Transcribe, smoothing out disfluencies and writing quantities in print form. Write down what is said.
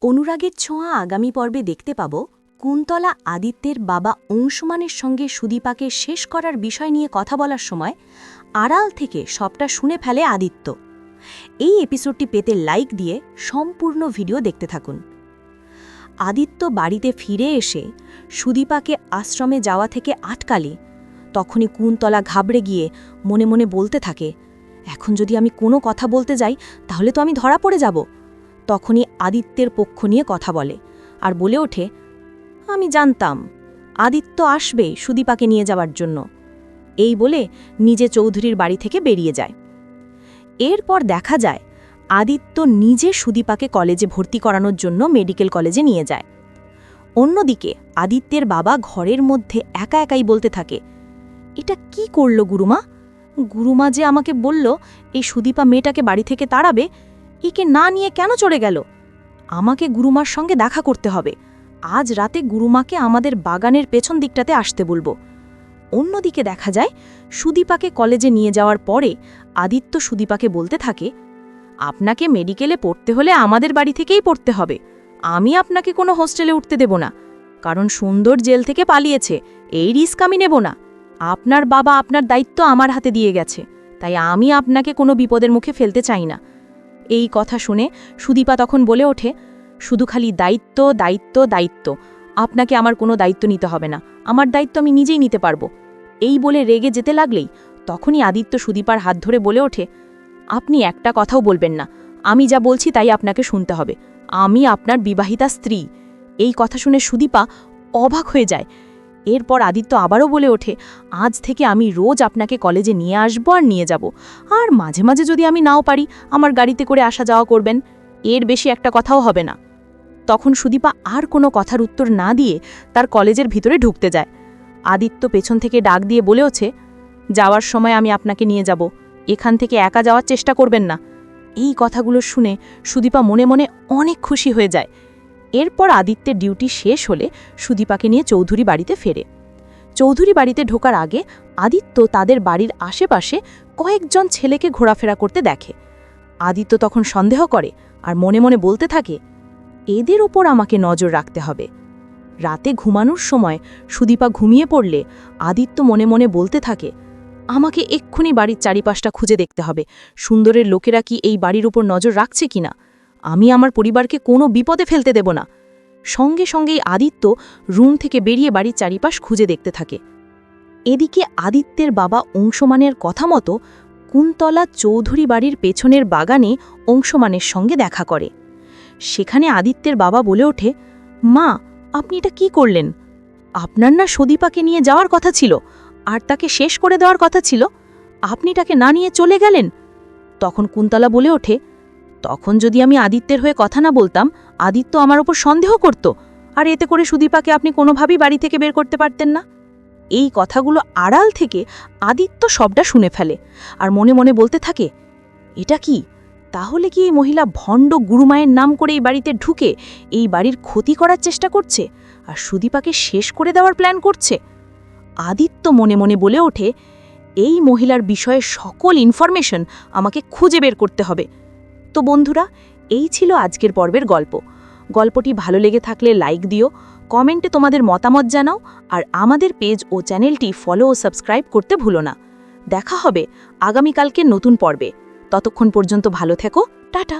অনুরাগের ছোঁয়া আগামী পর্বে দেখতে পাব কুন্তলা আদিত্যের বাবা অংশুমানের সঙ্গে সুদীপাকে শেষ করার বিষয় নিয়ে কথা বলার সময় আড়াল থেকে সবটা শুনে ফেলে আদিত্য। এই এপিসোডটি পেতে লাইক দিয়ে সম্পূর্ণ ভিডিও দেখতে থাকুন। আদিত্য বাড়িতে ফিরে এসে সুদীপাকে আশ্রমে যাওয়া থেকে আটকালে তখনই কুন্তলা ঘাবড়ে গিয়ে মনে মনে বলতে থাকে, এখন যদি আমি কোনো কথা বলতে যাই তাহলে তো আমি ধরা পড়ে যাব। তখনই আদিত্যের পক্ষ নিয়ে কথা বলে আর বলে ওঠে, আমি জানতাম আদিত্য আসবে সুদীপাকে নিয়ে যাওয়ার জন্য। এই বলে নিজে চৌধুরীর বাড়ি থেকে বেরিয়ে যায়। এরপর দেখা যায় আদিত্য নিজে সুদীপাকে কলেজে ভর্তি করানোর জন্য মেডিকেল কলেজে নিয়ে যায়। অন্যদিকে আদিত্যের বাবা ঘরের মধ্যে একা একাই বলতে থাকে, এটা কি করল গুরুমা? গুরুমা যে আমাকে বলল এই সুদীপা মেয়েটাকে বাড়ি থেকে তাড়াবে, একে না নিয়ে কেন চলে গেল? আমাকে গুরুমার সঙ্গে দেখা করতে হবে। আজ রাতে গুরুমাকে আমাদের বাগানের পেছন দিকটাতে আসতে বলবো। অন্যদিকে দেখা যায় সুদীপাকে কলেজে নিয়ে যাওয়ার পরে আদিত্য সুদীপাকে বলতে থাকে, আপনাকে মেডিকেলে পড়তে হলে আমাদের বাড়ি থেকেই পড়তে হবে। আমি আপনাকে কোনো হোস্টেলে উঠতে দেব না, কারণ সুন্দর জেল থেকে পালিয়েছে, এই রিস্ক আমি নেব না। আপনার বাবা আপনার দায়িত্ব আমার হাতে দিয়ে গেছে, তাই আমি আপনাকে কোনো বিপদের মুখে ফেলতে চাই না। এই কথা শুনে সুদীপা তখন বলে ওঠে, শুধু খালি দায়িত্ব দায়িত্ব দায়িত্ব, আপনাকে আমার কোনো দায়িত্ব নিতে হবে না, আমার দায়িত্ব আমি নিজেই নিতে পারবো। এই বলে রেগে যেতে লাগলেই তখনই আদিত্য সুদীপার হাত ধরে বলে ওঠে, আপনি একটা কথাও বলবেন না, আমি যা বলছি তাই আপনাকে শুনতে হবে। আমি আপনার বিবাহিতা স্ত্রী। এই কথা শুনে সুদীপা অবাক হয়ে যায়। এরপর আদিত্য আবারও বলে ওঠে, আজ থেকে আমি রোজ আপনাকে কলেজে নিয়ে আসবো আর নিয়ে যাব, আর মাঝে মাঝে যদি আমি নাও পারি আমার গাড়িতে করে আসা যাওয়া করবেন, এর বেশি একটা কথাও হবে না। তখন সুদীপা আর কোনো কথার উত্তর না দিয়ে তার কলেজের ভিতরে ঢুকতে যায়। আদিত্য পেছন থেকে ডাক দিয়ে বলেওছে, যাওয়ার সময় আমি আপনাকে নিয়ে যাব, এখান থেকে একা যাওয়ার চেষ্টা করবেন না। এই কথাগুলো শুনে সুদীপা মনে মনে অনেক খুশি হয়ে যায়। এরপর আদিত্যের ডিউটি শেষ হলে সুদীপাকে নিয়ে চৌধুরী বাড়িতে ফেরে। চৌধুরী বাড়িতে ঢোকার আগে আদিত্য তাদের বাড়ির আশেপাশে কয়েকজন ছেলেকে ঘোরাফেরা করতে দেখে। আদিত্য তখন সন্দেহ করে আর মনে মনে বলতে থাকে, এদের ওপর আমাকে নজর রাখতে হবে। রাতে ঘুমানোর সময় সুদীপা ঘুমিয়ে পড়লে আদিত্য মনে মনে বলতে থাকে, আমাকে এক্ষুনি বাড়ির চারিপাশটা খুঁজে দেখতে হবে, সুন্দরের লোকেরা কি এই বাড়ির উপর নজর রাখছে কিনা। আমি আমার পরিবারকে কোনো বিপদে ফেলতে দেব না। সঙ্গে সঙ্গেই আদিত্য রুম থেকে বেরিয়ে বাড়ির চারিপাশ খুঁজে দেখতে থাকে। এদিকে আদিত্যের বাবা অংশুমানের কথা মতো কুন্তলা চৌধুরী বাড়ির পেছনের বাগানে অংশুমানের সঙ্গে দেখা করে। সেখানে আদিত্যের বাবা বলে ওঠে, মা, আপনি এটা কি করলেন? আপনার না সুদীপাকে নিয়ে যাওয়ার কথা ছিল, আর তাকে শেষ করে দেওয়ার কথা ছিল, আপনি তাকে না নিয়ে চলে গেলেন। তখন কুন্তলা বলে ওঠে, তখন যদি আমি আদিত্যের হয়ে কথা না বলতাম, আদিত্য আমার ওপর সন্দেহ করত, আর এতে করে সুদীপাকে আপনি কোনোভাবেই বাড়ি থেকে বের করতে পারতেন না। এই কথাগুলো আড়াল থেকে আদিত্য সবটা শুনে ফেলে আর মনে মনে বলতে থাকে, এটা কি, তাহলে কি এই মহিলা ভণ্ড গুরুমায়ের নাম করে এই বাড়িতে ঢুকে এই বাড়ির ক্ষতি করার চেষ্টা করছে আর সুদীপাকে শেষ করে দেওয়ার প্ল্যান করছে? আদিত্য মনে মনে বলে ওঠে, এই মহিলার বিষয়ে সকল ইনফরমেশন আমাকে খুঁজে বের করতে হবে। তো বন্ধুরা, এই ছিল আজকের পর্বের গল্প। গল্পটি ভালো লেগে থাকলে লাইক দিও, কমেন্টে তোমাদের মতামত জানাও, আর আমাদের পেজ ও চ্যানেলটি ফলো ও সাবস্ক্রাইব করতে ভুলো না। দেখা হবে আগামীকালকে নতুন পর্বে। ততক্ষণ পর্যন্ত ভালো থেকো, টাটা।